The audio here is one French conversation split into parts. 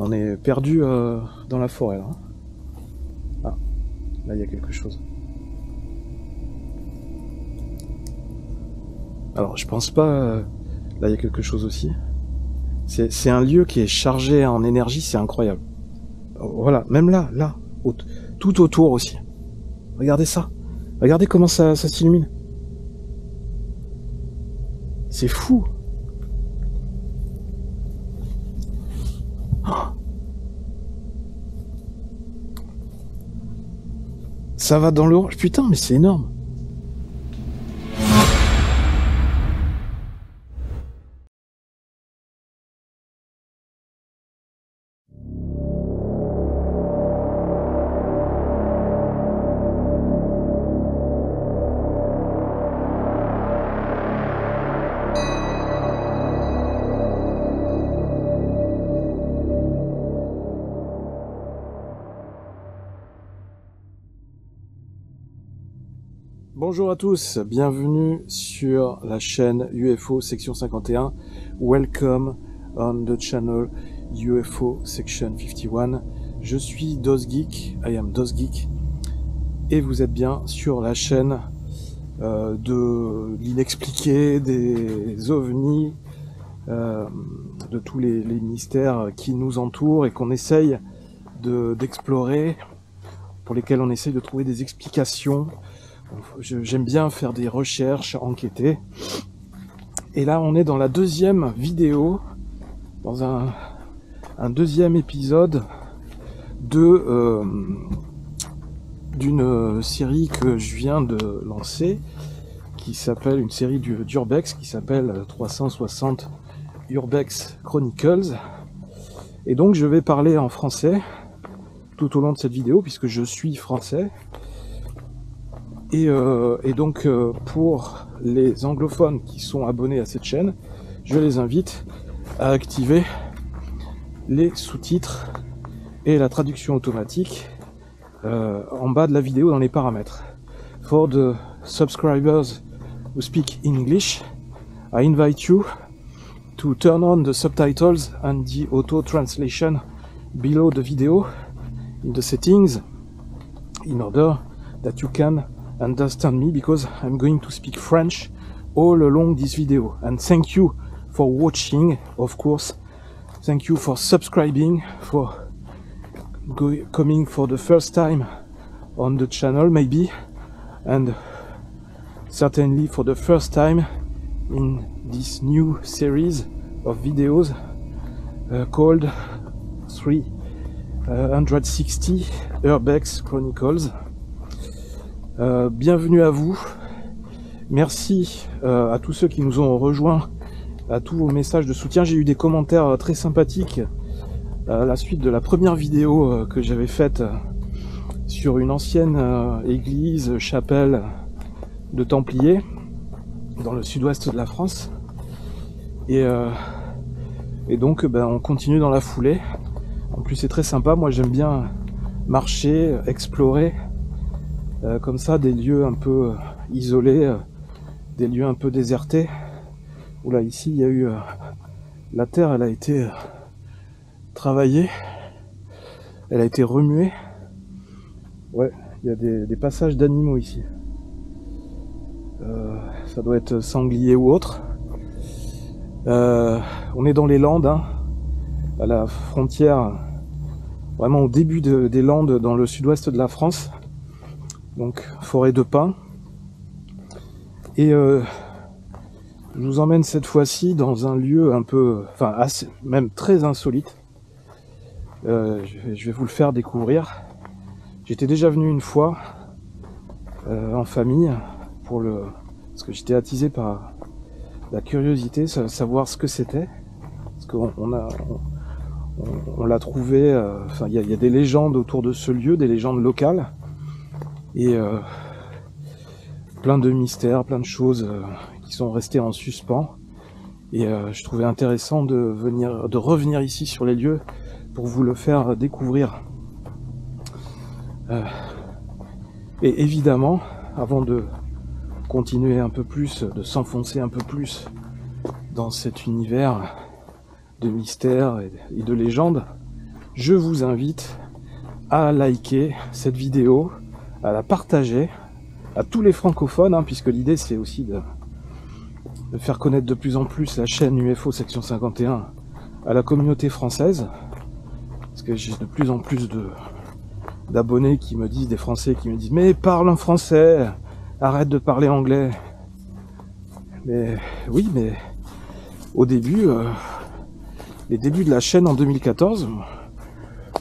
On est perdu dans la forêt là. Ah, là il y a quelque chose. Alors je pense pas... là il y a quelque chose aussi. C'est un lieu qui est chargé en énergie, c'est incroyable. Voilà, même là, tout autour aussi. Regardez ça. Regardez comment ça s'illumine. C'est fou. Oh. Ça va dans l'orange. Putain, mais c'est énorme. Bonjour à tous, bienvenue sur la chaîne UFO Section 51. Welcome on the channel UFO Section 51. Je suis DosGeek, I am DosGeek, et vous êtes bien sur la chaîne de l'inexpliqué, des ovnis, de tous les mystères qui nous entourent et qu'on essaye d'explorer, pour lesquels on essaye de trouver des explications. J'aime bien faire des recherches, enquêter. Et là, on est dans la deuxième vidéo, dans un deuxième épisode d'une série que je viens de lancer, qui s'appelle une série d'Urbex, qui s'appelle 360 Urbex Chronicles. Et donc, je vais parler en français tout au long de cette vidéo, puisque je suis français. Et donc pour les anglophones qui sont abonnés à cette chaîne, je les invite à activer les sous-titres et la traduction automatique en bas de la vidéo dans les paramètres. For the subscribers who speak English, I invite you to turn on the subtitles and the auto translation below the video in the settings in order that you can understand me, because I'm going to speak French all along this video. And thank you for watching, of course. Thank you for subscribing, for coming for the first time on the channel maybe, and certainly for the first time in this new series of videos called 360 Urbex Chronicles. Bienvenue à vous, merci à tous ceux qui nous ont rejoints, à tous vos messages de soutien. J'ai eu des commentaires très sympathiques à la suite de la première vidéo que j'avais faite sur une ancienne église, chapelle de Templiers dans le sud-ouest de la France. Et donc on continue dans la foulée. En plus c'est très sympa, moi j'aime bien marcher, explorer comme ça, des lieux un peu isolés, des lieux un peu désertés. Oula, ici il y a eu la terre, elle a été travaillée, elle a été remuée. Ouais, il y a des passages d'animaux ici. Ça doit être sanglier ou autre. On est dans les Landes, hein, à la frontière, vraiment au début des Landes, dans le sud-ouest de la France. Donc forêt de pins. Et je vous emmène cette fois-ci dans un lieu un peu, enfin assez, même très insolite. Je vais vous le faire découvrir. J'étais déjà venu une fois en famille parce que j'étais attisé par la curiosité, savoir ce que c'était. Parce qu'on l'a trouvé. Enfin, il y a des légendes autour de ce lieu, des légendes locales. Et plein de mystères, plein de choses qui sont restées en suspens. Et je trouvais intéressant de revenir ici sur les lieux pour vous le faire découvrir. Et évidemment, avant de continuer un peu plus, de s'enfoncer un peu plus dans cet univers de mystères et de légendes, je vous invite à liker cette vidéo, à la partager à tous les francophones, hein, puisque l'idée c'est aussi de faire connaître de plus en plus la chaîne UFO Section 51 à la communauté française, parce que j'ai de plus en plus d'abonnés qui me disent, des Français qui me disent « Mais parle en français, arrête de parler anglais !» Mais oui, mais au début, les débuts de la chaîne en 2014,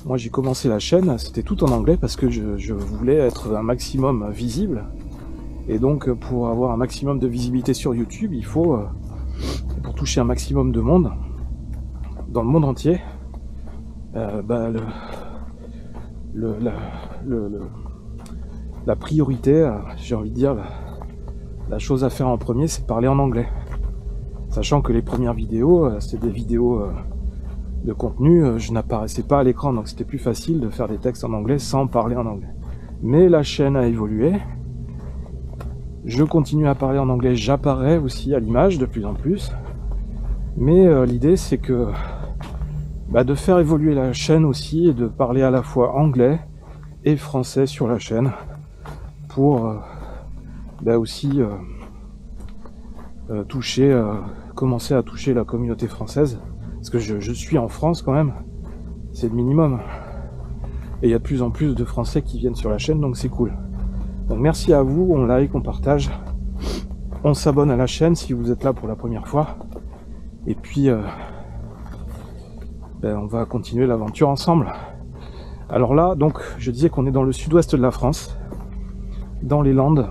moi j'ai commencé la chaîne, c'était tout en anglais parce que je voulais être un maximum visible. Et donc pour avoir un maximum de visibilité sur YouTube, il faut, pour toucher un maximum de monde, dans le monde entier, la priorité, j'ai envie de dire, la chose à faire en premier, c'est de parler en anglais. Sachant que les premières vidéos, c'était des vidéos de contenu, je n'apparaissais pas à l'écran, donc c'était plus facile de faire des textes en anglais sans parler en anglais. Mais la chaîne a évolué, je continue à parler en anglais, j'apparais aussi à l'image de plus en plus, mais l'idée c'est que de faire évoluer la chaîne aussi et de parler à la fois anglais et français sur la chaîne pour aussi commencer à toucher la communauté française, parce que je suis en France quand même, c'est le minimum, et il y a de plus en plus de Français qui viennent sur la chaîne, donc c'est cool. Donc merci à vous, on like, on partage, on s'abonne à la chaîne si vous êtes là pour la première fois, et puis on va continuer l'aventure ensemble. Alors là, donc je disais qu'on est dans le sud-ouest de la France, dans les Landes,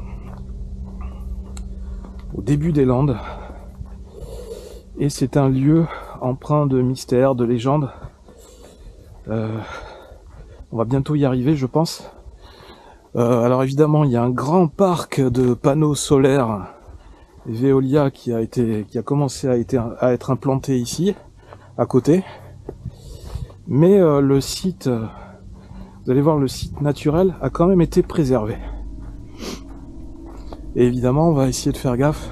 au début des Landes, et c'est un lieu empreint de mystère, de légende. On va bientôt y arriver, je pense. Alors évidemment, il y a un grand parc de panneaux solaires Veolia qui a commencé à être implanté ici, à côté. Mais le site, vous allez voir, le site naturel a quand même été préservé. Et évidemment, on va essayer de faire gaffe,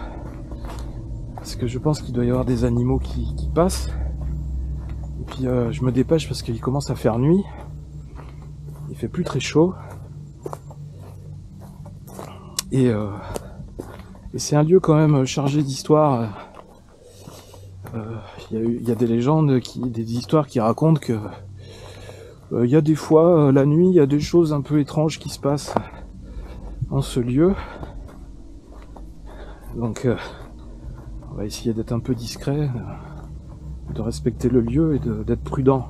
parce que je pense qu'il doit y avoir des animaux qui passent. Et puis je me dépêche parce qu'il commence à faire nuit. Il fait plus très chaud. Et c'est un lieu quand même chargé d'histoire. Il y a des légendes, des histoires qui racontent que il y a des fois, la nuit, il y a des choses un peu étranges qui se passent en ce lieu. Donc on va essayer d'être un peu discret, de respecter le lieu et d'être prudent.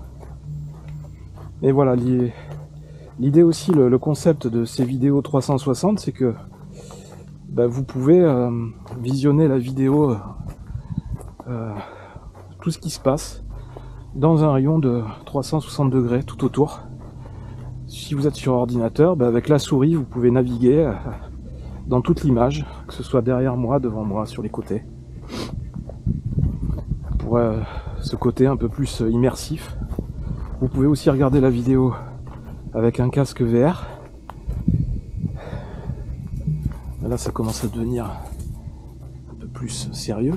Et voilà, l'idée aussi, le concept de ces vidéos 360, c'est que vous pouvez visionner la vidéo, tout ce qui se passe, dans un rayon de 360 degrés tout autour. Si vous êtes sur ordinateur, avec la souris, vous pouvez naviguer dans toute l'image, que ce soit derrière moi, devant moi, sur les côtés. Pour ce côté un peu plus immersif. Vous pouvez aussi regarder la vidéo avec un casque VR. Là, ça commence à devenir un peu plus sérieux.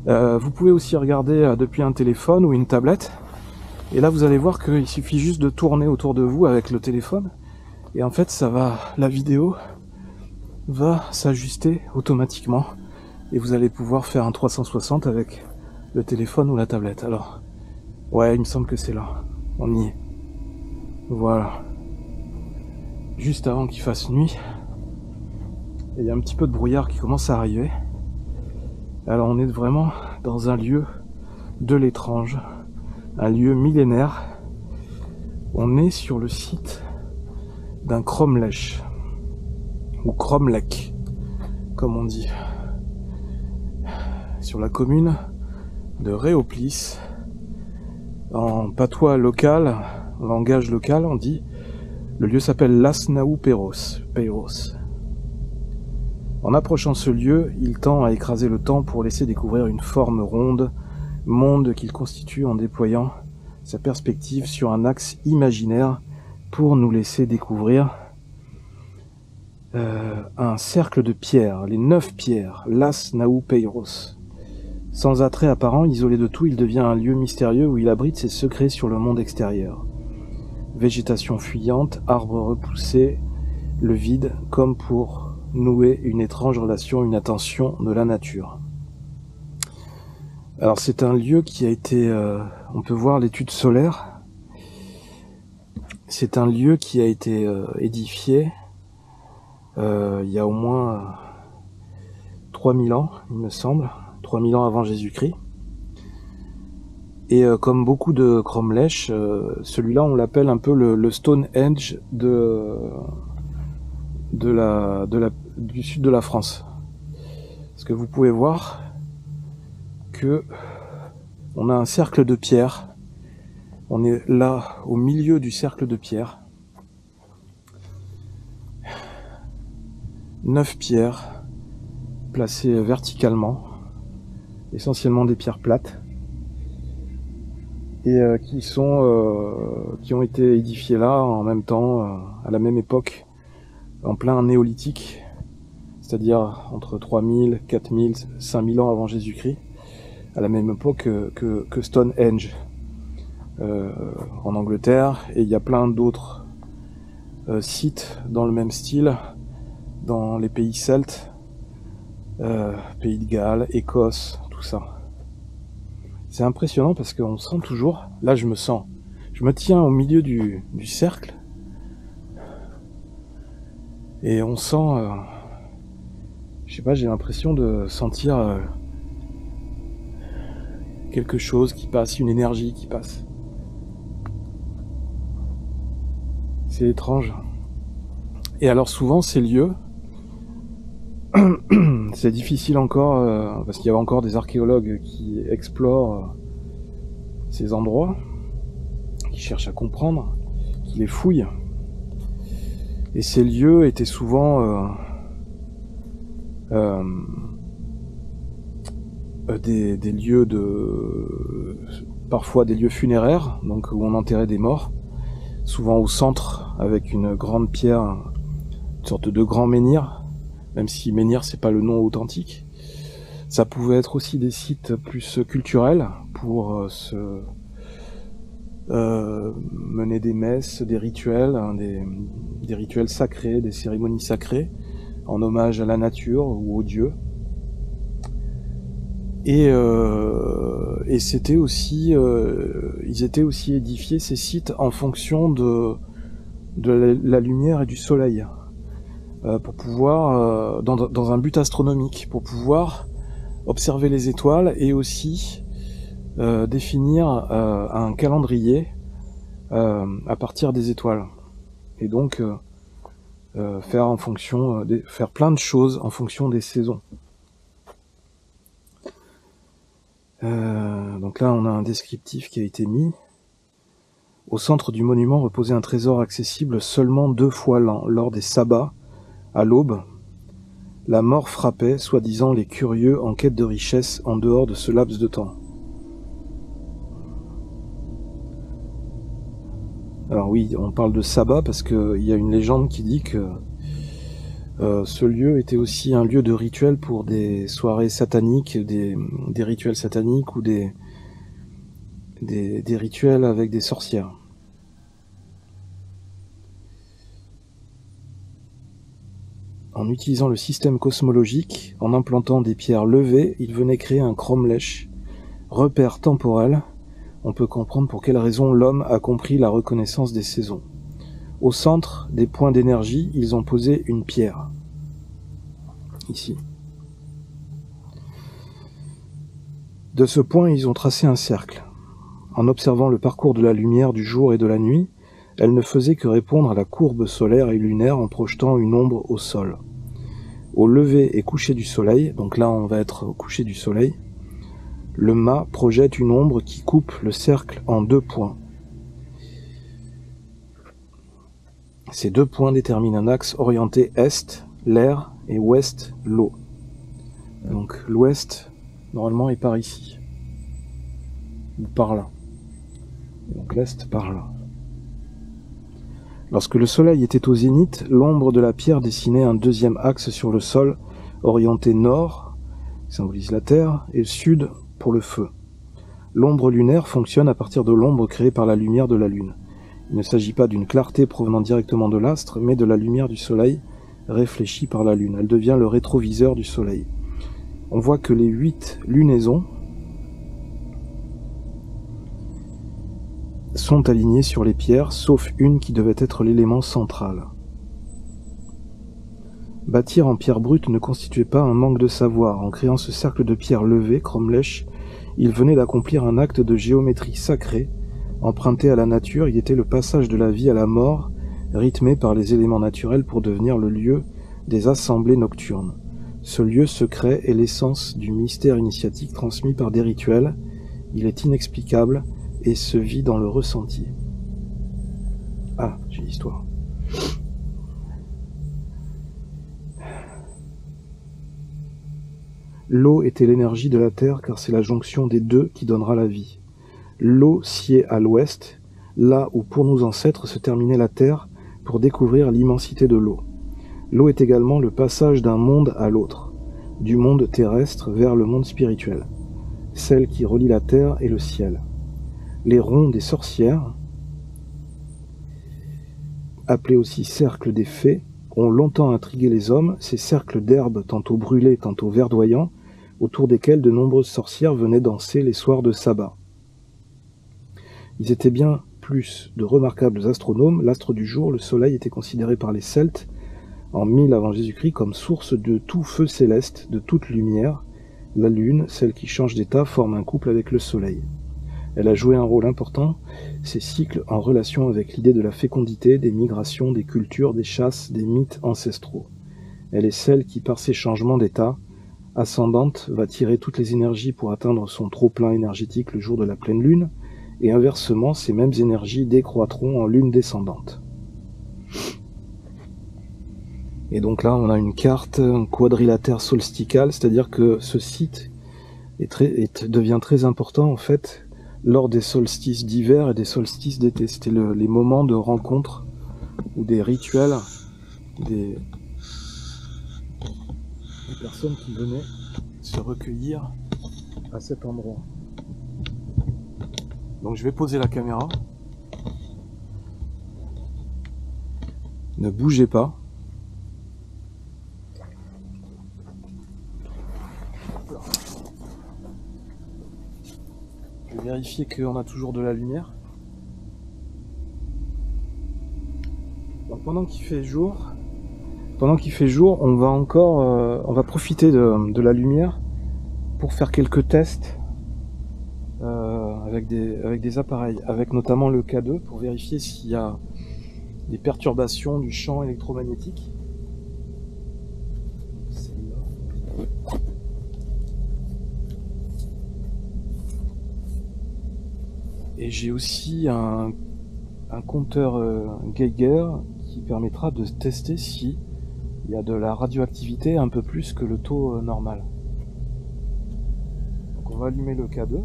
Vous pouvez aussi regarder depuis un téléphone ou une tablette. Et là, vous allez voir qu'il suffit juste de tourner autour de vous avec le téléphone. Et en fait, la vidéo va s'ajuster automatiquement. Et vous allez pouvoir faire un 360 avec le téléphone ou la tablette. Alors, ouais, il me semble que c'est là. On y est. Voilà. Juste avant qu'il fasse nuit. Et il y a un petit peu de brouillard qui commence à arriver. Alors on est vraiment dans un lieu de l'étrange. Un lieu millénaire. On est sur le site d'un cromlech. Ou cromlech, comme on dit. Sur la commune de Réoplis. En patois local, en langage local, on dit, le lieu s'appelle Las Naupeiros. En approchant ce lieu, il tend à écraser le temps pour laisser découvrir une forme ronde, monde qu'il constitue en déployant sa perspective sur un axe imaginaire pour nous laisser découvrir un cercle de pierres, les 9 pierres, Las Naupeiros. Sans attrait apparent, isolé de tout, il devient un lieu mystérieux où il abrite ses secrets sur le monde extérieur. Végétation fuyante, arbres repoussés, le vide, comme pour nouer une étrange relation, une attention de la nature. Alors c'est un lieu qui a été, on peut voir l'étude solaire, c'est un lieu qui a été édifié il y a au moins 3000 ans, il me semble, 3000 ans avant Jésus-Christ. Et comme beaucoup de cromlech, celui-là on l'appelle un peu le Stonehenge du sud de la France. Parce que vous pouvez voir que on a un cercle de pierre. On est là au milieu du cercle de pierre. 9 pierres placées verticalement, essentiellement des pierres plates, et qui ont été édifiées là en même temps, à la même époque, en plein néolithique, c'est-à-dire entre 3000, 4000, 5000 ans avant Jésus-Christ, à la même époque que Stonehenge en Angleterre, et il y a plein d'autres sites dans le même style, dans les pays celtes, pays de Galles, Écosse, tout ça. C'est impressionnant parce qu'on sent toujours, là je me tiens au milieu du cercle, et on sent, je sais pas, j'ai l'impression de sentir quelque chose qui passe, une énergie qui passe. C'est étrange. Et alors souvent ces lieux, c'est difficile encore, parce qu'il y a encore des archéologues qui explorent ces endroits, qui cherchent à comprendre, qui les fouillent. Et ces lieux étaient souvent des lieux parfois des lieux funéraires, donc où on enterrait des morts, souvent au centre avec une grande pierre, une sorte de grand menhir. Même si menhir c'est pas le nom authentique. Ça pouvait être aussi des sites plus culturels pour mener des messes, des rituels, des rituels sacrés, des cérémonies sacrées en hommage à la nature ou aux dieux. Et c'était aussi, ils étaient aussi édifiés, ces sites, en fonction de la lumière et du soleil. Pour pouvoir, dans un but astronomique, pour pouvoir observer les étoiles et aussi définir un calendrier à partir des étoiles. Et donc faire faire plein de choses en fonction des saisons. Donc là on a un descriptif qui a été mis. Au centre du monument reposait un trésor accessible seulement 2 fois l'an, lors des sabbats. À l'aube, la mort frappait, soi-disant, les curieux en quête de richesse en dehors de ce laps de temps. Alors oui, on parle de sabbat parce qu'il y a une légende qui dit que ce lieu était aussi un lieu de rituel pour des soirées sataniques, des rituels sataniques ou des rituels avec des sorcières. En utilisant le système cosmologique, en implantant des pierres levées, il venait créer un cromlech, repère temporel. On peut comprendre pour quelle raison l'homme a compris la reconnaissance des saisons. Au centre des points d'énergie, ils ont posé une pierre. Ici. De ce point, ils ont tracé un cercle. En observant le parcours de la lumière du jour et de la nuit, elle ne faisait que répondre à la courbe solaire et lunaire en projetant une ombre au sol. Au lever et coucher du soleil, donc là on va être au coucher du soleil, le mât projette une ombre qui coupe le cercle en 2 points. Ces 2 points déterminent un axe orienté est, l'air, et ouest, l'eau. Donc l'ouest, normalement, est par ici. Ou par là. Donc l'est par là. Lorsque le soleil était au zénith, l'ombre de la pierre dessinait un 2e axe sur le sol, orienté nord, qui symbolise la Terre, et le Sud pour le feu. L'ombre lunaire fonctionne à partir de l'ombre créée par la lumière de la Lune. Il ne s'agit pas d'une clarté provenant directement de l'astre, mais de la lumière du Soleil réfléchie par la Lune. Elle devient le rétroviseur du Soleil. On voit que les 8 lunaisons sont alignées sur les pierres, sauf une qui devait être l'élément central. Bâtir en pierre brute ne constituait pas un manque de savoir. En créant ce cercle de pierre levée, Cromlech, il venait d'accomplir un acte de géométrie sacrée. Emprunté à la nature, il était le passage de la vie à la mort, rythmé par les éléments naturels pour devenir le lieu des assemblées nocturnes. Ce lieu secret est l'essence du mystère initiatique transmis par des rituels. Il est inexplicable et se vit dans le ressenti. Ah, j'ai l'histoire. L'eau était l'énergie de la terre car c'est la jonction des deux qui donnera la vie. L'eau sied à l'ouest, là où pour nos ancêtres se terminait la terre pour découvrir l'immensité de l'eau. L'eau est également le passage d'un monde à l'autre, du monde terrestre vers le monde spirituel, celle qui relie la terre et le ciel. Les ronds des sorcières, appelés aussi cercles des fées, ont longtemps intrigué les hommes, ces cercles d'herbes tantôt brûlées, tantôt verdoyants, autour desquels de nombreuses sorcières venaient danser les soirs de sabbat. Ils étaient bien plus de remarquables astronomes. L'astre du jour, le soleil, était considéré par les Celtes, en 1000 avant Jésus-Christ, comme source de tout feu céleste, de toute lumière. La lune, celle qui change d'état, forme un couple avec le soleil. Elle a joué un rôle important, ces cycles en relation avec l'idée de la fécondité, des migrations, des cultures, des chasses, des mythes ancestraux. Elle est celle qui, par ses changements d'état, ascendante, va tirer toutes les énergies pour atteindre son trop-plein énergétique le jour de la pleine lune, et inversement, ces mêmes énergies décroîtront en lune descendante. Et donc là, on a une carte quadrilatère solsticale, c'est-à-dire que ce site devient très important en fait lors des solstices d'hiver et des solstices d'été. C'était les moments de rencontre ou des rituels des personnes qui venaient se recueillir à cet endroit. Donc je vais poser la caméra. Ne bougez pas. Je vais vérifier qu'on a toujours de la lumière. Donc pendant qu'il fait jour, on va profiter de la lumière pour faire quelques tests avec des appareils, avec notamment le K2 pour vérifier s'il y a des perturbations du champ électromagnétique. Et j'ai aussi un compteur Geiger qui permettra de tester si il y a de la radioactivité un peu plus que le taux normal. Donc on va allumer le K2.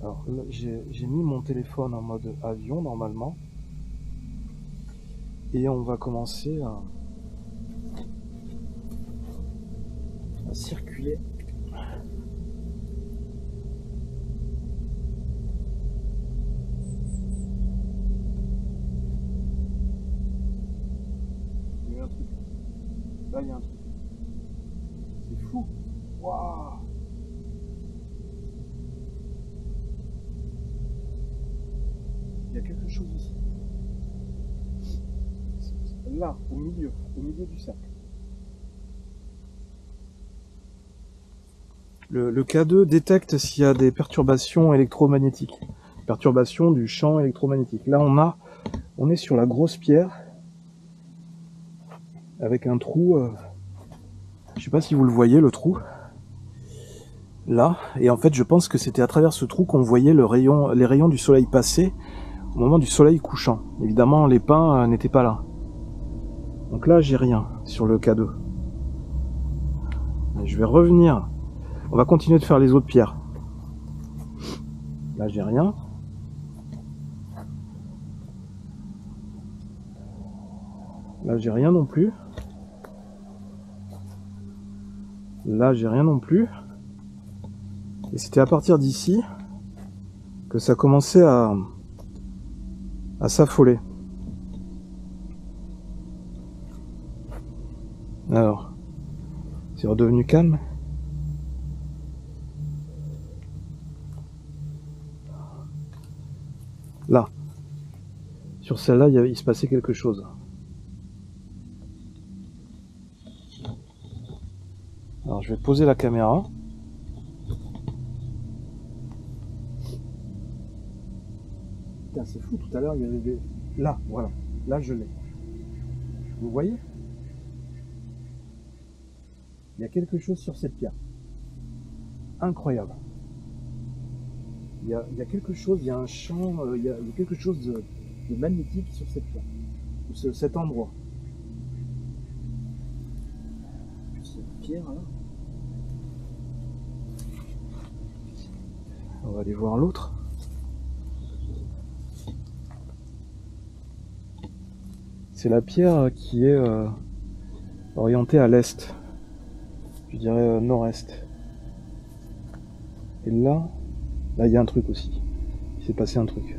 Alors là, j'ai mis mon téléphone en mode avion normalement. Et on va commencer à circuler. Il y a un truc. Là, il y a un truc. C'est fou. Waouh! Il y a quelque chose ici. Là, au milieu du cercle. Le K2 détecte s'il y a des perturbations électromagnétiques. Perturbations du champ électromagnétique. Là, on est sur la grosse pierre avec un trou. Je sais pas si vous le voyez, le trou. Là. Et en fait, je pense que c'était à travers ce trou qu'on voyait les rayons du soleil passer au moment du soleil couchant. Évidemment, les pins n'étaient pas là. Donc là, j'ai rien sur le K2. Je vais revenir. On va continuer de faire les autres pierres. Là, j'ai rien. Là, j'ai rien non plus. Là, j'ai rien non plus. Et c'était à partir d'ici que ça commençait à s'affoler. Alors, c'est redevenu calme. Là, sur celle-là, il se passait quelque chose. Alors, je vais poser la caméra. Putain, c'est fou, tout à l'heure, il y avait des... Là, voilà. Là, je l'ai. Vous voyez? Il y a quelque chose sur cette pierre. Incroyable. Il y a quelque chose, il y a un champ, il y a quelque chose de magnétique sur cette pierre. Ou cet endroit. Cette pierre là. On va aller voir l'autre. C'est la pierre qui est orientée à l'est. Je dirais nord-est. Et là, il y a un truc aussi. Il s'est passé un truc.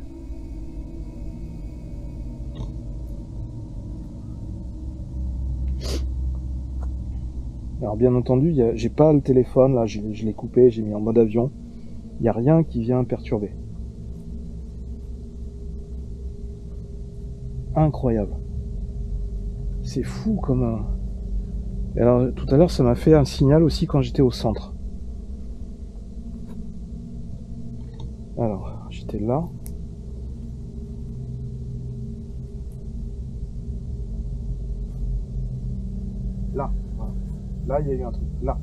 Alors bien entendu, j'ai pas le téléphone, là, je l'ai coupé, j'ai mis en mode avion. Il n'y a rien qui vient perturber. Incroyable. C'est fou comme un... Et alors tout à l'heure ça m'a fait un signal aussi quand j'étais au centre. Alors j'étais là. Là, voilà. Là il y a eu un truc. Là.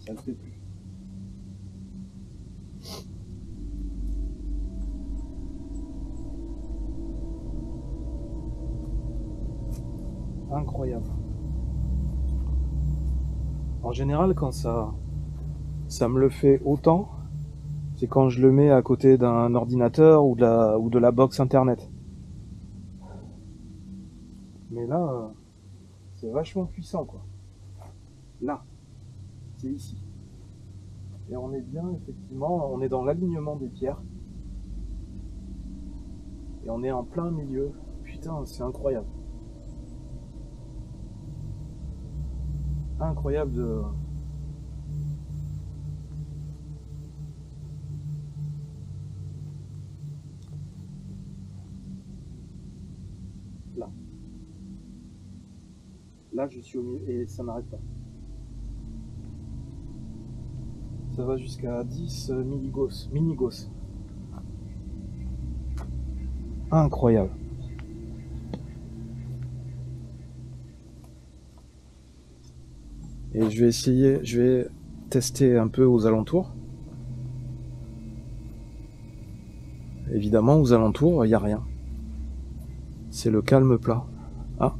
Ça ne fait plus. Incroyable. En général, quand ça me le fait autant, c'est quand je le mets à côté d'un ordinateur ou de la box internet. Mais là, c'est vachement puissant, quoi. Là, c'est ici. Et on est bien, effectivement, on est dans l'alignement des pierres. Et on est en plein milieu. Putain, c'est incroyable. Incroyable de... Là. Là, je suis au milieu et ça n'arrête pas. Ça va jusqu'à 10 minigauss. Incroyable. Et je vais tester un peu aux alentours. Évidemment, aux alentours, il n'y a rien. C'est le calme plat. Ah.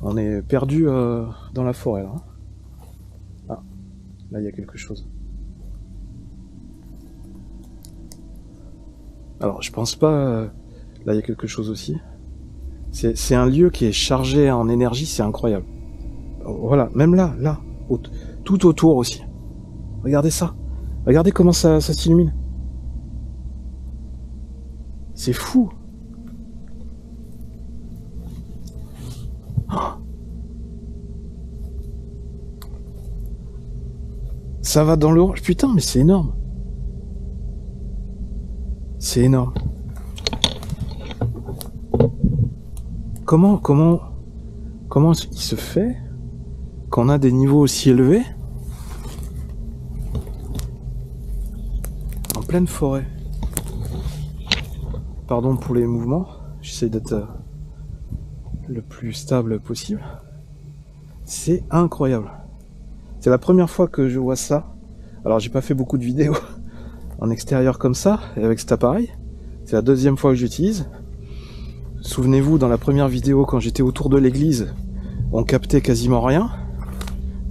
On est perdu dans la forêt là. Ah, là il y a quelque chose. Alors je pense pas... là il y a quelque chose aussi. C'est un lieu qui est chargé en énergie, c'est incroyable. Voilà, même là, tout autour aussi. Regardez ça. Regardez comment ça s'illumine. C'est fou. Ça va dans l'orange. Putain, mais c'est énorme. C'est énorme. Comment il se fait qu'on a des niveaux aussi élevés en pleine forêt? Pardon pour les mouvements. J'essaie d'être le plus stable possible. C'est incroyable. C'est la première fois que je vois ça. Alors j'ai pas fait beaucoup de vidéos en extérieur comme ça, et avec cet appareil. C'est la deuxième fois que j'utilise. Souvenez-vous, dans la première vidéo, quand j'étais autour de l'église, on captait quasiment rien.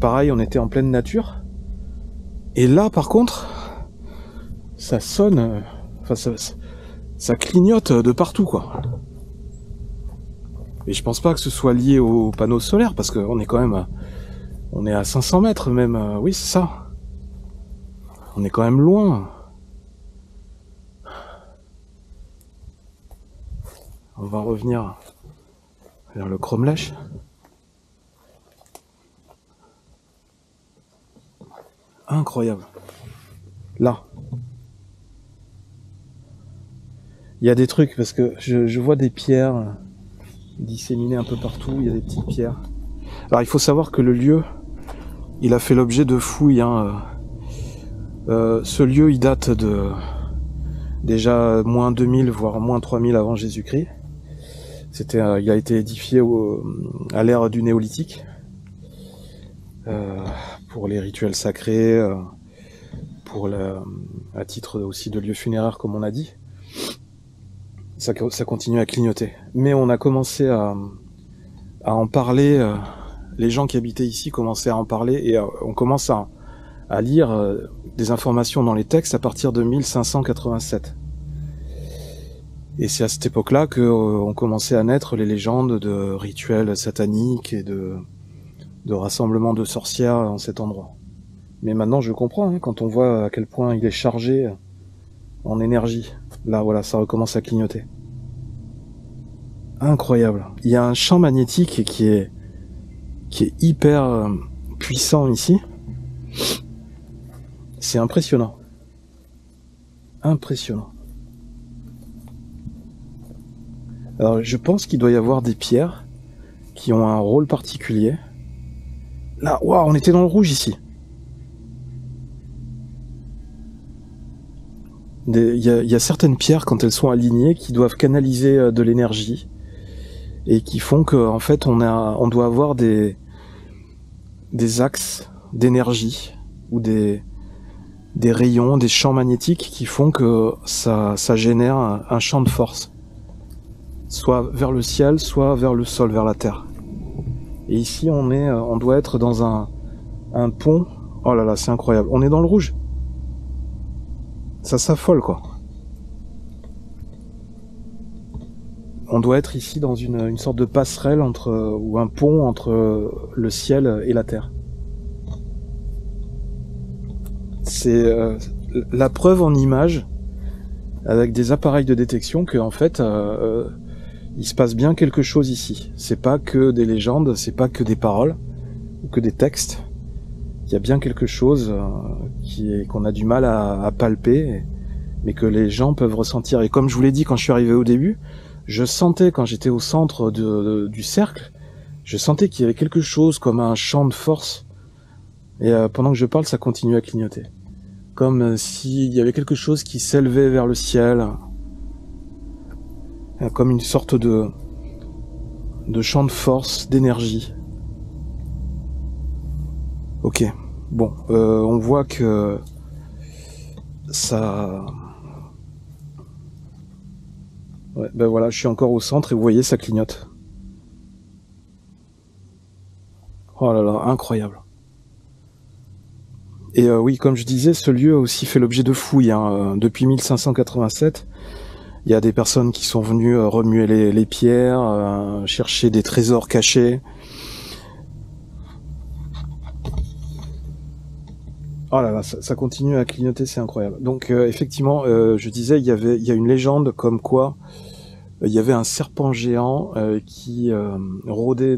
Pareil, on était en pleine nature. Et là, par contre, ça sonne, enfin ça clignote de partout, quoi. Et je pense pas que ce soit lié aux panneaux solaires, parce qu'on est quand même, on est à 500 mètres même, oui c'est ça. On est quand même loin. On va revenir vers le Cromlech. Incroyable. Là. Il y a des trucs, parce que je vois des pierres disséminées un peu partout, il y a des petites pierres. Alors il faut savoir que le lieu, il a fait l'objet de fouilles. Ce lieu, il date de déjà moins 2000, voire moins 3000 avant Jésus-Christ. Il a été édifié à l'ère du néolithique, pour les rituels sacrés, à titre aussi de lieu funéraire, comme on a dit. Ça continue à clignoter. Mais on a commencé à en parler, les gens qui habitaient ici commençaient à en parler, et on commence à lire des informations dans les textes à partir de 1587. Et c'est à cette époque-là qu'on commençait à naître les légendes de rituels sataniques et de rassemblements de sorcières en cet endroit. Mais maintenant je comprends, quand on voit à quel point il est chargé en énergie. Là voilà, ça recommence à clignoter. Incroyable. Il y a un champ magnétique qui est hyper puissant ici. C'est impressionnant. Impressionnant. Alors je pense qu'il doit y avoir des pierres qui ont un rôle particulier. Là, waouh, on était dans le rouge ici. Il y a certaines pierres, quand elles sont alignées, qui doivent canaliser de l'énergie et qui font que, en fait, on doit avoir des axes d'énergie ou des rayons, des champs magnétiques qui font que ça génère un champ de force, soit vers le ciel, soit vers le sol, vers la terre. Et ici, on doit être dans un pont. Oh là là, c'est incroyable. On est dans le rouge. Ça s'affole, quoi. On doit être ici dans une sorte de passerelle ou un pont entre le ciel et la terre. C'est la preuve en image, avec des appareils de détection, que en fait, il se passe bien quelque chose ici. C'est pas que des légendes, c'est pas que des paroles ou que des textes. Il y a bien quelque chose qu'on a du mal à palper, mais que les gens peuvent ressentir. Et comme je vous l'ai dit quand je suis arrivé au début, je sentais, quand j'étais au centre du cercle, je sentais qu'il y avait quelque chose comme un champ de force. Et pendant que je parle, ça continue à clignoter. Comme s'il y avait quelque chose qui s'élevait vers le ciel, comme une sorte de champ de force, d'énergie. Ok, bon, on voit que ça... Ouais, ben voilà, je suis encore au centre et vous voyez, ça clignote. Oh là là, incroyable. Et oui, comme je disais, ce lieu a aussi fait l'objet de fouilles. Depuis 1587, il y a des personnes qui sont venues remuer les pierres, chercher des trésors cachés. Oh là là, ça continue à clignoter, c'est incroyable. Donc effectivement, je disais, il y a une légende comme quoi il y avait un serpent géant qui rôdait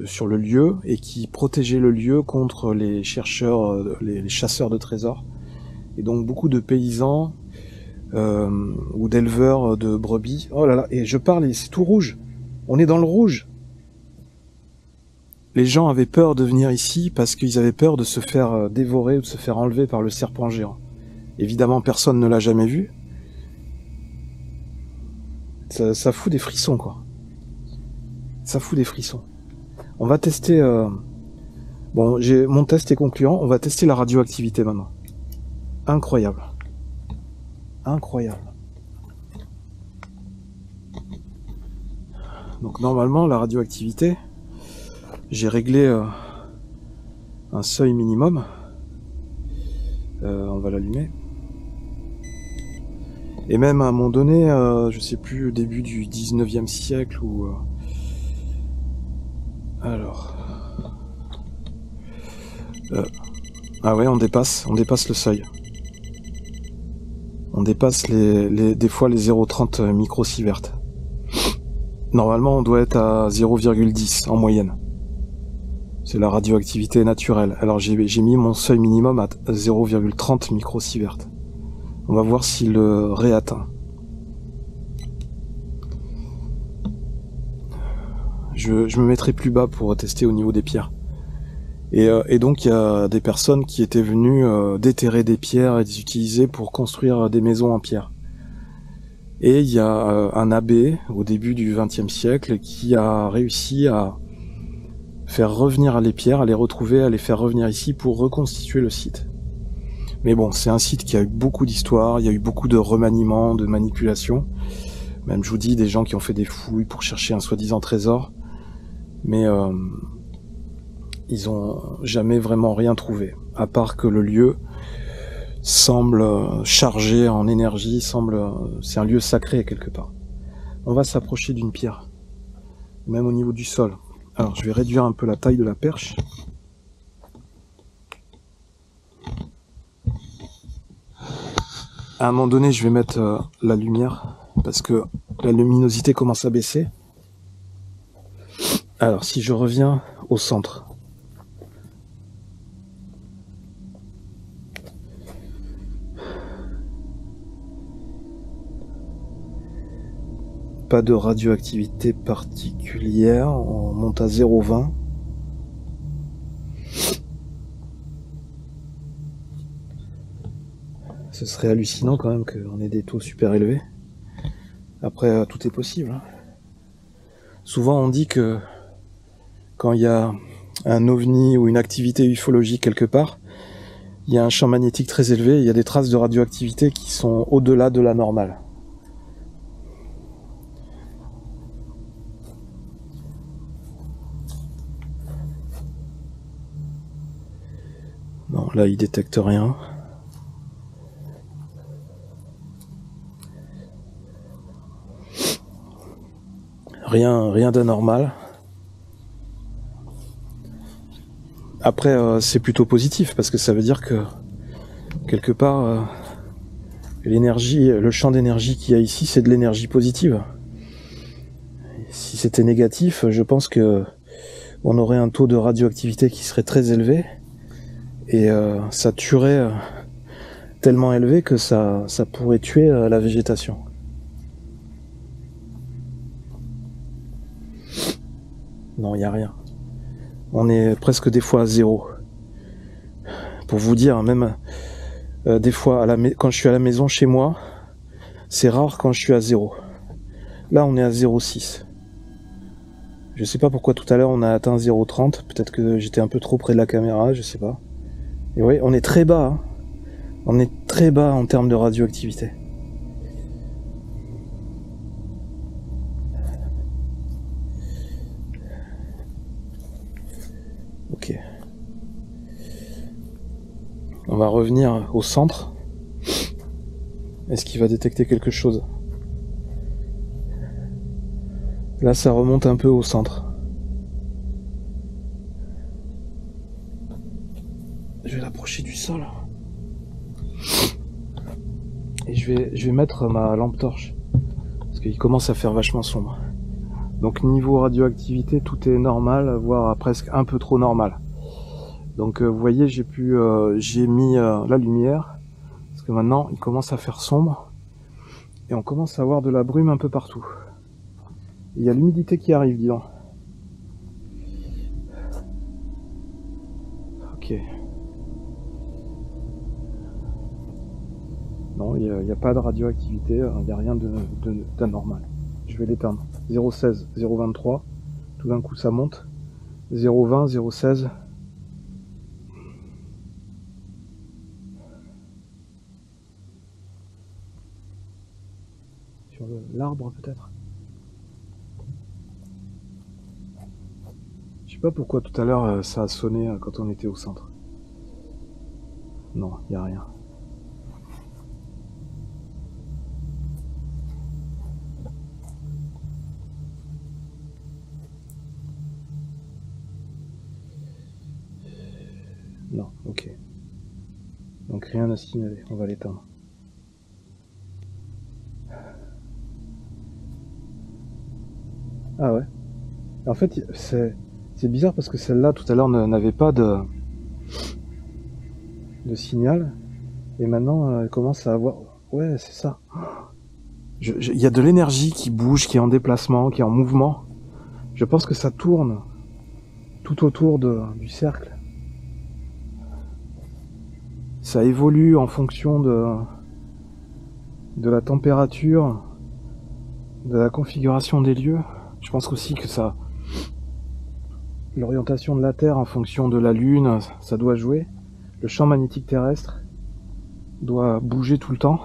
sur le lieu et qui protégeait le lieu contre les chercheurs, les chasseurs de trésors. Et donc beaucoup de paysans ou d'éleveurs de brebis. Oh là là, et je parle et c'est tout rouge. On est dans le rouge. Les gens avaient peur de venir ici parce qu'ils avaient peur de se faire dévorer ou de se faire enlever par le serpent géant. Évidemment, personne ne l'a jamais vu. Ça fout des frissons, quoi. Ça fout des frissons. On va tester... Bon, mon test est concluant. On va tester la radioactivité maintenant. Incroyable. Incroyable. Donc normalement la radioactivité, j'ai réglé un seuil minimum. On va l'allumer. Et même à un moment donné, je sais plus, au début du 19e siècle ou... alors... ah ouais, on dépasse le seuil. On dépasse des fois les 0,30 microsieverts. Normalement, on doit être à 0,10 en moyenne. C'est la radioactivité naturelle. Alors j'ai mis mon seuil minimum à 0,30 microsieverts. On va voir s'il le réatteint. Je me mettrai plus bas pour tester au niveau des pierres. Et donc il y a des personnes qui étaient venues déterrer des pierres et les utiliser pour construire des maisons en pierre. Et il y a un abbé au début du XXe siècle qui a réussi à faire revenir les pierres, à les retrouver, à les faire revenir ici pour reconstituer le site. Mais bon, c'est un site qui a eu beaucoup d'histoire, il y a eu beaucoup de remaniements, de manipulations. Même, je vous dis, des gens qui ont fait des fouilles pour chercher un soi-disant trésor. Mais ils ont jamais vraiment rien trouvé. À part que le lieu semble chargé en énergie, c'est un lieu sacré quelque part. On va s'approcher d'une pierre, même au niveau du sol. Alors, je vais réduire un peu la taille de la perche. À un moment donné, je vais mettre la lumière, parce que la luminosité commence à baisser. Alors, si je reviens au centre. Pas de radioactivité particulière, on monte à 0,20. Ce serait hallucinant quand même qu'on ait des taux super élevés. Après, tout est possible. Hein. Souvent, on dit que quand il y a un ovni ou une activité ufologique quelque part, il y a un champ magnétique très élevé, il y a des traces de radioactivité qui sont au-delà de la normale. Non, là, il détecte rien. Rien d'anormal. Après, c'est plutôt positif parce que ça veut dire que quelque part, l'énergie, le champ d'énergie qu'il y a ici, c'est de l'énergie positive. Si c'était négatif, je pense que on aurait un taux de radioactivité qui serait très élevé et ça tuerait tellement élevé que ça pourrait tuer la végétation. Non, il n'y a rien. On est presque des fois à 0. Pour vous dire, même des fois, quand je suis à la maison chez moi, c'est rare quand je suis à 0. Là, on est à 0,6. Je sais pas pourquoi tout à l'heure on a atteint 0,30. Peut-être que j'étais un peu trop près de la caméra, je sais pas. Et oui, on est très bas. Hein. On est très bas en termes de radioactivité. Ok. On va revenir au centre. Est-ce qu'il va détecter quelque chose? Là, ça remonte un peu au centre. Je vais l'approcher du sol. Et je vais mettre ma lampe torche. Parce qu'il commence à faire vachement sombre. Donc niveau radioactivité, tout est normal, voire presque un peu trop normal. Donc vous voyez, j'ai mis la lumière. Parce que maintenant, il commence à faire sombre. Et on commence à avoir de la brume un peu partout. Il y a l'humidité qui arrive, dis donc. Ok. Non, il n'y a pas de radioactivité, il n'y a rien d'anormal. Je vais l'éteindre. 0,16, 0,23. Tout d'un coup, ça monte. 0,20, 0,16. Sur l'arbre, peut-être. sais pas pourquoi tout à l'heure ça a sonné quand on était au centre. Non, il n'y a rien. Non, ok. Donc rien à signaler, on va l'éteindre. Ah ouais. En fait, c'est bizarre parce que celle-là tout à l'heure n'avait pas de signal. Et maintenant, elle commence à avoir... Ouais, c'est ça. Il y a de l'énergie qui bouge, qui est en déplacement, qui est en mouvement. Je pense que ça tourne tout autour du cercle. Ça évolue en fonction de la température, de la configuration des lieux. Je pense aussi que ça... L'orientation de la Terre en fonction de la Lune, ça doit jouer. Le champ magnétique terrestre doit bouger tout le temps.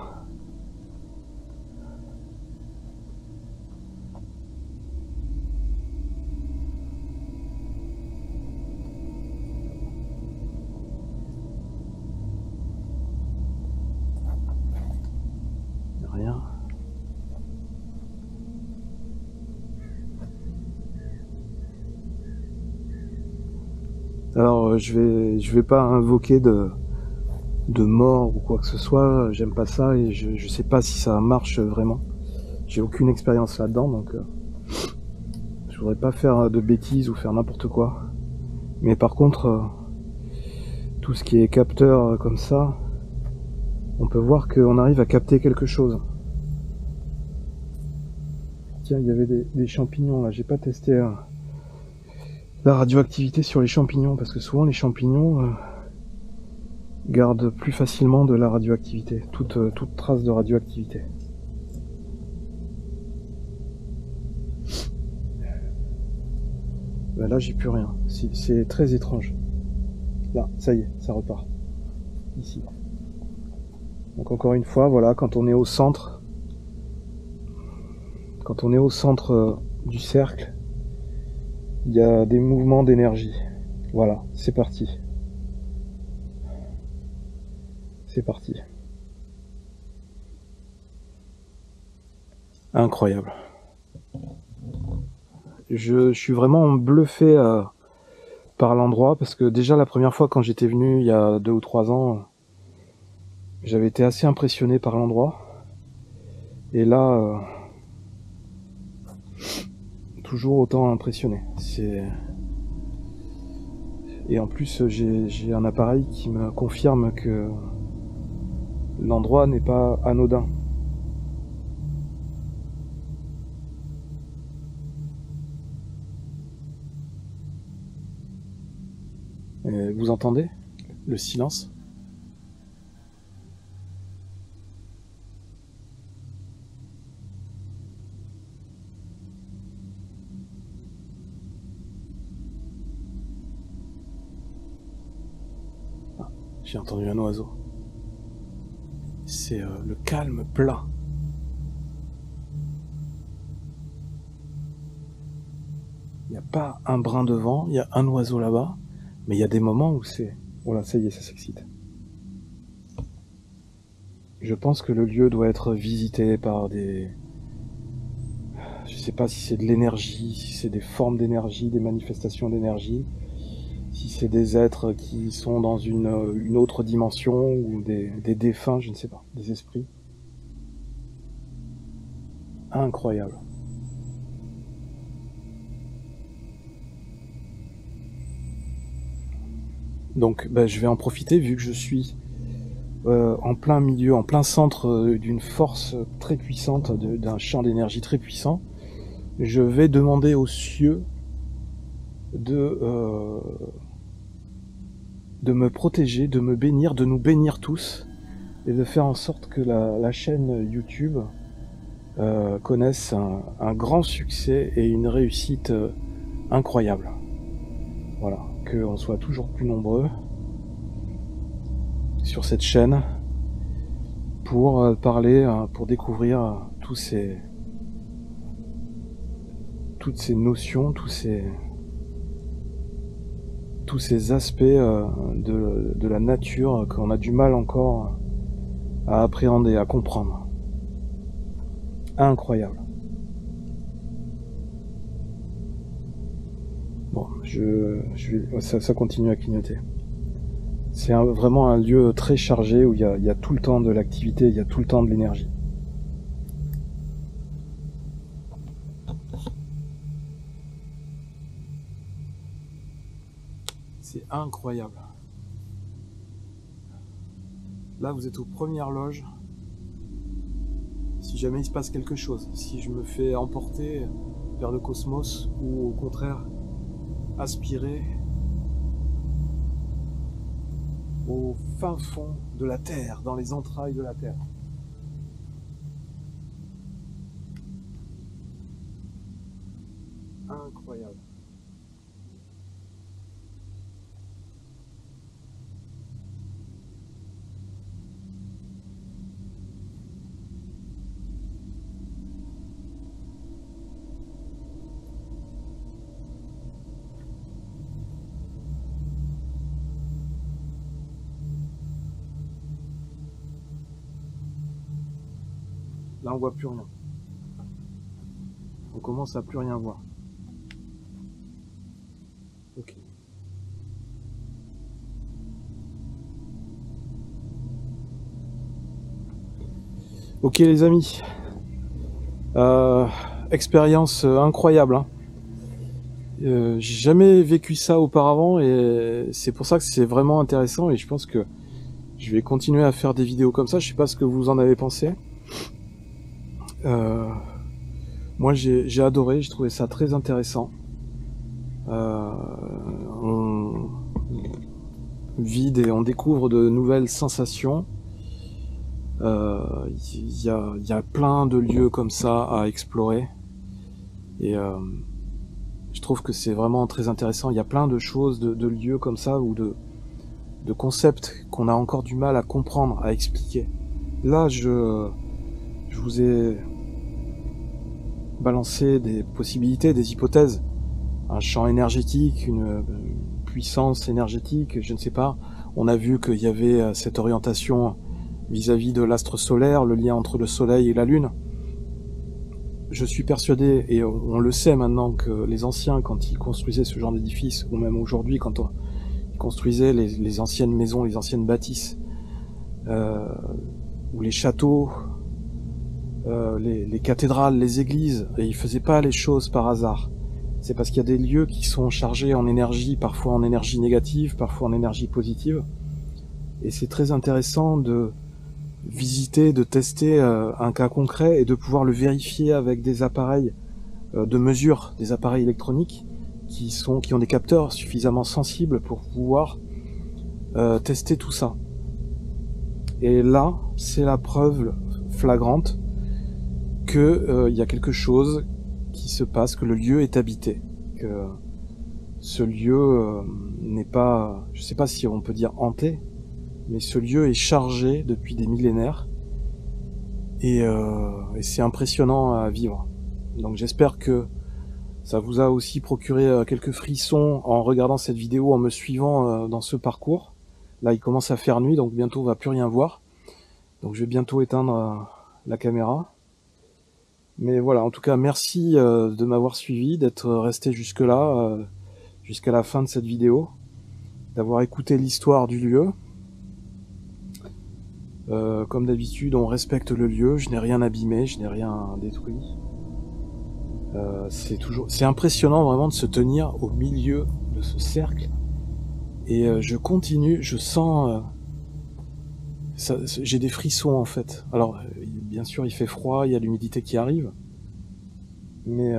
Rien. Alors je vais pas invoquer de mort ou quoi que ce soit, j'aime pas ça et je sais pas si ça marche vraiment. J'ai aucune expérience là-dedans, donc je voudrais pas faire de bêtises ou faire n'importe quoi. Mais par contre, tout ce qui est capteur comme ça, on peut voir qu'on arrive à capter quelque chose. Tiens, il y avait des champignons là, j'ai pas testé la radioactivité sur les champignons, parce que souvent les champignons gardent plus facilement de la radioactivité, toute trace de radioactivité. Ben là j'ai plus rien, c'est très étrange. Là, ça y est, ça repart. Ici. Donc encore une fois, voilà, quand on est au centre, du cercle, il y a des mouvements d'énergie. Voilà, c'est parti. C'est parti. Incroyable. Je suis vraiment bluffé par l'endroit, parce que déjà la première fois quand j'étais venu il y a 2 ou 3 ans, j'avais été assez impressionné par l'endroit. Et là, toujours autant impressionné. Et en plus, j'ai un appareil qui me confirme que l'endroit n'est pas anodin. Et vous entendez le silence ? Ah, j'ai entendu un oiseau. C'est le calme plat. Il n'y a pas un brin de vent, il y a un oiseau là-bas, mais il y a des moments où c'est... Voilà, ça y est, ça s'excite. Je pense que le lieu doit être visité par des... Je sais pas si c'est de l'énergie, si c'est des formes d'énergie, des manifestations d'énergie, si c'est des êtres qui sont dans une autre dimension, ou des défunts, je ne sais pas, des esprits. Incroyable. Donc je vais en profiter, vu que je suis en plein milieu, en plein centre d'une force très puissante, d'un champ d'énergie très puissant. Je vais demander aux cieux de me protéger, de me bénir, de nous bénir tous, et de faire en sorte que la chaîne YouTube connaisse un grand succès et une réussite incroyable. Voilà, qu'on soit toujours plus nombreux sur cette chaîne pour parler, pour découvrir toutes ces notions, tous ces tous ces aspects de la nature qu'on a du mal encore à appréhender, à comprendre. Incroyable. Bon, ça continue à clignoter. C'est vraiment un lieu très chargé où il y a tout le temps de l'activité, il y a tout le temps de l'énergie. C'est incroyable. Là, vous êtes aux premières loges. Si jamais il se passe quelque chose, si je me fais emporter vers le cosmos ou au contraire aspirer au fin fond de la Terre, dans les entrailles de la Terre. Incroyable. Là, on voit plus rien. On commence à plus rien voir. Ok. Ok les amis. Expérience incroyable. Hein. J'ai jamais vécu ça auparavant et c'est pour ça que c'est vraiment intéressant et je pense que je vais continuer à faire des vidéos comme ça. Je sais pas ce que vous en avez pensé. Moi j'ai adoré, j'ai trouvé ça très intéressant. On vide et on découvre de nouvelles sensations. Y a plein de lieux comme ça à explorer et je trouve que c'est vraiment très intéressant. Il y a plein de choses, de lieux comme ça ou de concepts qu'on a encore du mal à comprendre, à expliquer. Là, je vous ai balancé des possibilités, des hypothèses, un champ énergétique, une puissance énergétique, je ne sais pas. On a vu qu'il y avait cette orientation vis-à-vis de l'astre solaire, le lien entre le soleil et la lune. Je suis persuadé, et on le sait maintenant, que les anciens, quand ils construisaient ce genre d'édifice, ou même aujourd'hui, quand ils construisaient les anciennes maisons, les anciennes bâtisses, ou les châteaux, les cathédrales, les églises, et ils faisaient pas les choses par hasard. C'est parce qu'il y a des lieux qui sont chargés en énergie, parfois en énergie négative, parfois en énergie positive. Et c'est très intéressant de visiter, de tester un cas concret et de pouvoir le vérifier avec des appareils de mesure, des appareils électroniques qui ont des capteurs suffisamment sensibles pour pouvoir tester tout ça. Et là, c'est la preuve flagrante que y a quelque chose qui se passe, que le lieu est habité, que ce lieu n'est pas, je sais pas si on peut dire hanté, mais ce lieu est chargé depuis des millénaires et c'est impressionnant à vivre. Donc j'espère que ça vous a aussi procuré quelques frissons en regardant cette vidéo, en me suivant dans ce parcours. Là il commence à faire nuit, donc bientôt on va plus rien voir. Donc je vais bientôt éteindre la caméra. Mais voilà, en tout cas merci de m'avoir suivi, d'être resté jusque là, jusqu'à la fin de cette vidéo, d'avoir écouté l'histoire du lieu. Comme d'habitude, on respecte le lieu, je n'ai rien abîmé, je n'ai rien détruit. C'est impressionnant vraiment de se tenir au milieu de ce cercle. Et je continue, je sens... j'ai des frissons en fait. Alors, bien sûr, il fait froid, il y a l'humidité qui arrive. Mais...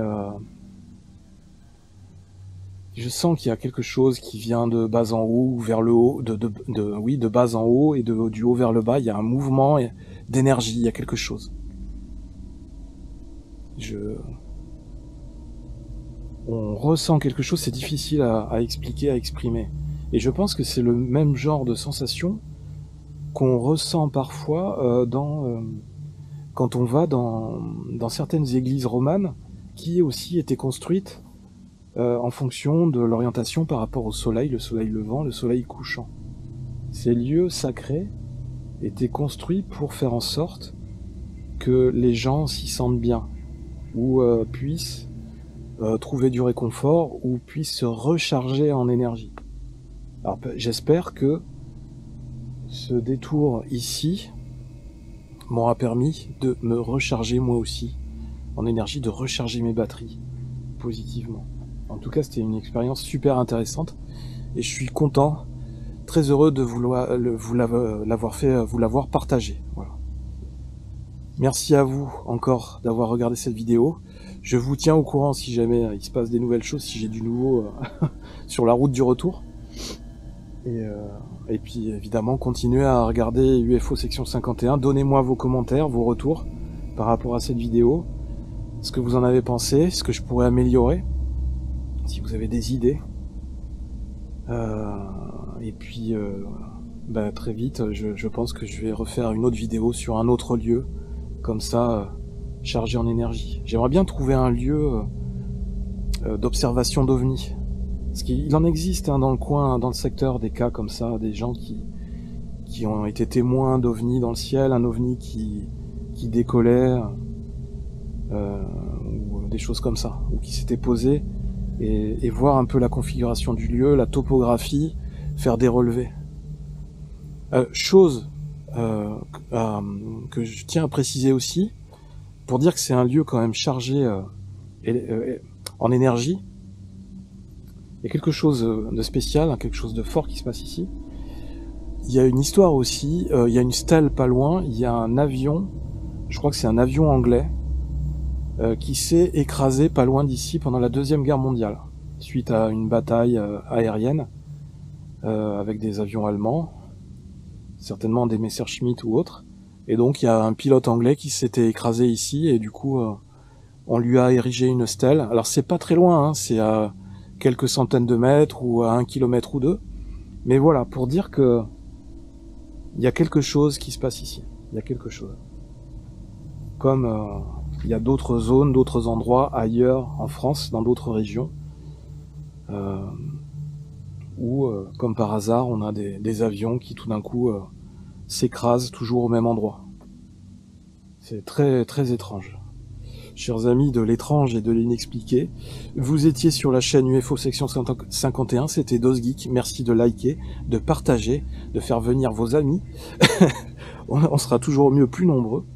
je sens qu'il y a quelque chose qui vient de bas en haut, vers le haut, de bas en haut et du haut vers le bas. Il y a un mouvement d'énergie, il y a quelque chose. On ressent quelque chose, c'est difficile à expliquer, à exprimer. Et je pense que c'est le même genre de sensation qu'on ressent parfois quand on va dans certaines églises romanes qui aussi étaient construites en fonction de l'orientation par rapport au soleil, le soleil levant, le soleil couchant. Ces lieux sacrés étaient construits pour faire en sorte que les gens s'y sentent bien, ou puissent trouver du réconfort, ou puissent se recharger en énergie. Alors j'espère que ce détour ici m'aura permis de me recharger moi aussi en énergie, de recharger mes batteries positivement. En tout cas, c'était une expérience super intéressante et je suis content, très heureux de vous l'avoir partagé. Voilà. Merci à vous encore d'avoir regardé cette vidéo. Je vous tiens au courant si jamais il se passe des nouvelles choses, si j'ai du nouveau sur la route du retour. Et puis évidemment, continuez à regarder UFO section 51. Donnez-moi vos commentaires, vos retours par rapport à cette vidéo. Ce que vous en avez pensé, ce que je pourrais améliorer, si vous avez des idées. Et puis très vite, je pense que je vais refaire une autre vidéo sur un autre lieu, comme ça, chargé en énergie. J'aimerais bien trouver un lieu d'observation d'OVNI. Parce qu'il en existe dans le coin, dans le secteur, des cas comme ça, des gens qui ont été témoins d'OVNI dans le ciel, un OVNI qui décollait, ou des choses comme ça, ou qui s'était posé, et voir un peu la configuration du lieu, la topographie, faire des relevés. Chose que je tiens à préciser aussi, pour dire que c'est un lieu quand même chargé en énergie. Il y a quelque chose de spécial, quelque chose de fort qui se passe ici. Il y a une histoire aussi, il y a une stèle pas loin, il y a un avion, je crois que c'est un avion anglais, qui s'est écrasé pas loin d'ici pendant la Deuxième Guerre mondiale, suite à une bataille aérienne avec des avions allemands, certainement des Messerschmitt ou autres. Et donc il y a un pilote anglais qui s'était écrasé ici, et du coup on lui a érigé une stèle. Alors c'est pas très loin, hein, c'est à quelques centaines de mètres ou à 1 kilomètre ou 2. Mais voilà, pour dire que il y a quelque chose qui se passe ici. Il y a quelque chose. Comme il y a d'autres zones, d'autres endroits ailleurs en France, dans d'autres régions, où, comme par hasard, on a des avions qui tout d'un coup s'écrasent toujours au même endroit. C'est très très étrange. Chers amis de l'étrange et de l'inexpliqué, vous étiez sur la chaîne UFO section 51, c'était DosGeek. Merci de liker, de partager, de faire venir vos amis. On sera toujours mieux plus nombreux.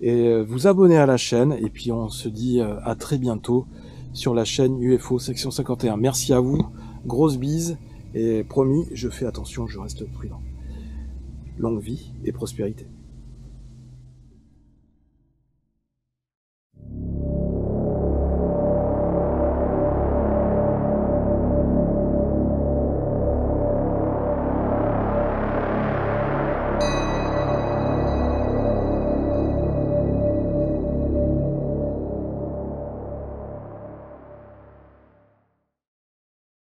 Et vous abonner à la chaîne, et puis on se dit à très bientôt sur la chaîne UFO section 51. Merci à vous, grosse bise, et promis, je fais attention, je reste prudent. Longue vie et prospérité.